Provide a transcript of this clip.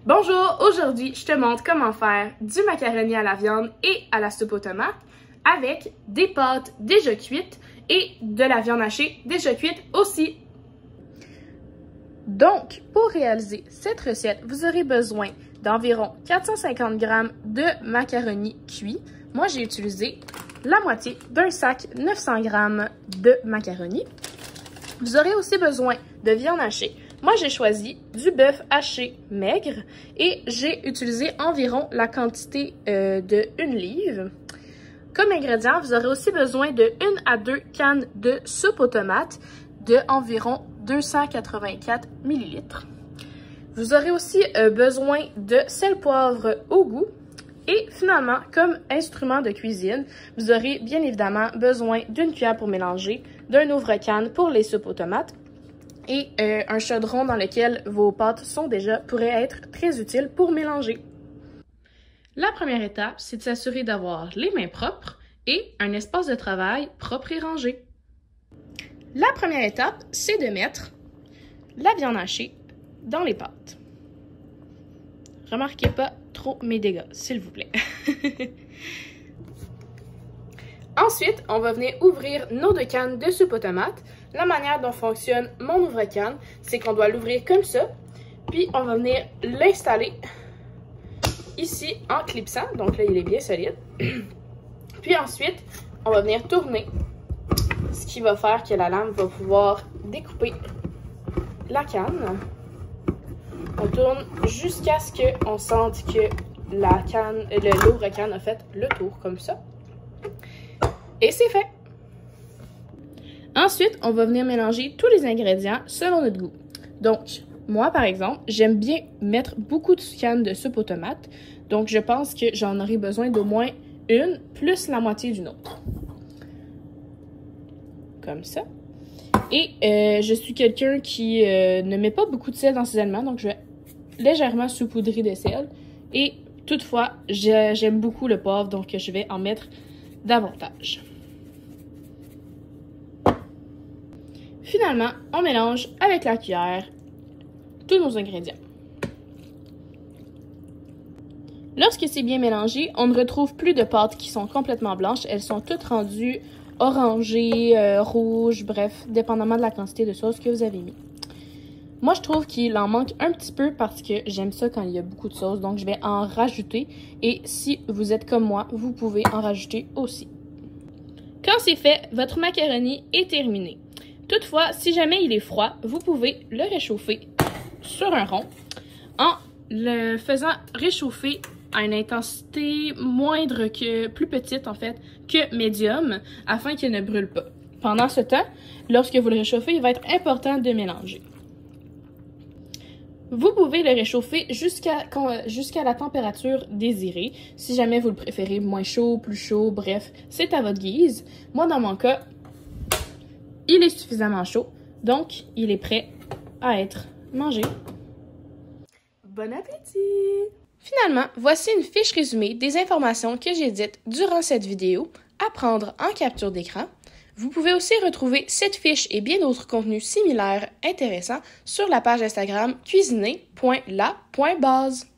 Bonjour, aujourd'hui je te montre comment faire du macaroni à la viande et à la soupe aux tomates avec des pâtes déjà cuites et de la viande hachée déjà cuite aussi. Donc, pour réaliser cette recette, vous aurez besoin d'environ 450 g de macaroni cuit. Moi, j'ai utilisé la moitié d'un sac 900 g de macaroni. Vous aurez aussi besoin de viande hachée. Moi, j'ai choisi du bœuf haché maigre et j'ai utilisé environ la quantité de 1 livre. Comme ingrédient, vous aurez aussi besoin de 1 à 2 cannes de soupe aux tomates de environ 284 ml. Vous aurez aussi besoin de sel poivre au goût. Et finalement, comme instrument de cuisine, vous aurez bien évidemment besoin d'une cuillère pour mélanger, d'un ouvre-canne pour les soupes aux tomates et un chaudron dans lequel vos pâtes sont déjà pourrait être très utile pour mélanger. La première étape, c'est de s'assurer d'avoir les mains propres et un espace de travail propre et rangé. La première étape, c'est de mettre la viande hachée dans les pâtes. Remarquez pas trop mes dégâts, s'il vous plaît. Ensuite, on va venir ouvrir nos 2 cannes de soupe aux tomates. La manière dont fonctionne mon ouvre-canne, c'est qu'on doit l'ouvrir comme ça, puis on va venir l'installer ici en clipsant. Donc là, il est bien solide. Puis ensuite, on va venir tourner, ce qui va faire que la lame va pouvoir découper la canne. On tourne jusqu'à ce qu'on sente que la canne, l'ouvre-canne a fait le tour comme ça. Et c'est fait! Ensuite, on va venir mélanger tous les ingrédients selon notre goût. Donc, moi, par exemple, j'aime bien mettre beaucoup de cannes de soupe aux tomates. Donc, je pense que j'en aurai besoin d'au moins une, plus la moitié d'une autre. Comme ça. Et je suis quelqu'un qui ne met pas beaucoup de sel dans ses aliments, donc je vais légèrement saupoudrer de sel. Et toutefois, j'aime beaucoup le poivre, donc je vais en mettre davantage. Finalement, on mélange avec la cuillère tous nos ingrédients. Lorsque c'est bien mélangé, on ne retrouve plus de pâtes qui sont complètement blanches. Elles sont toutes rendues orangées, rouges, bref, dépendamment de la quantité de sauce que vous avez mis. Moi, je trouve qu'il en manque un petit peu parce que j'aime ça quand il y a beaucoup de sauce, donc je vais en rajouter. Et si vous êtes comme moi, vous pouvez en rajouter aussi. Quand c'est fait, votre macaroni est terminé. Toutefois, si jamais il est froid, vous pouvez le réchauffer sur un rond en le faisant réchauffer à une intensité moindre plus petite en fait, que médium, afin qu'il ne brûle pas. Pendant ce temps, lorsque vous le réchauffez, il va être important de mélanger. Vous pouvez le réchauffer jusqu'à la température désirée. Si jamais vous le préférez moins chaud, plus chaud, bref, c'est à votre guise. Moi, dans mon cas, il est suffisamment chaud, donc il est prêt à être mangé. Bon appétit! Finalement, voici une fiche résumée des informations que j'ai dites durant cette vidéo à prendre en capture d'écran. Vous pouvez aussi retrouver cette fiche et bien d'autres contenus similaires intéressants sur la page Instagram cuisiner.la.base.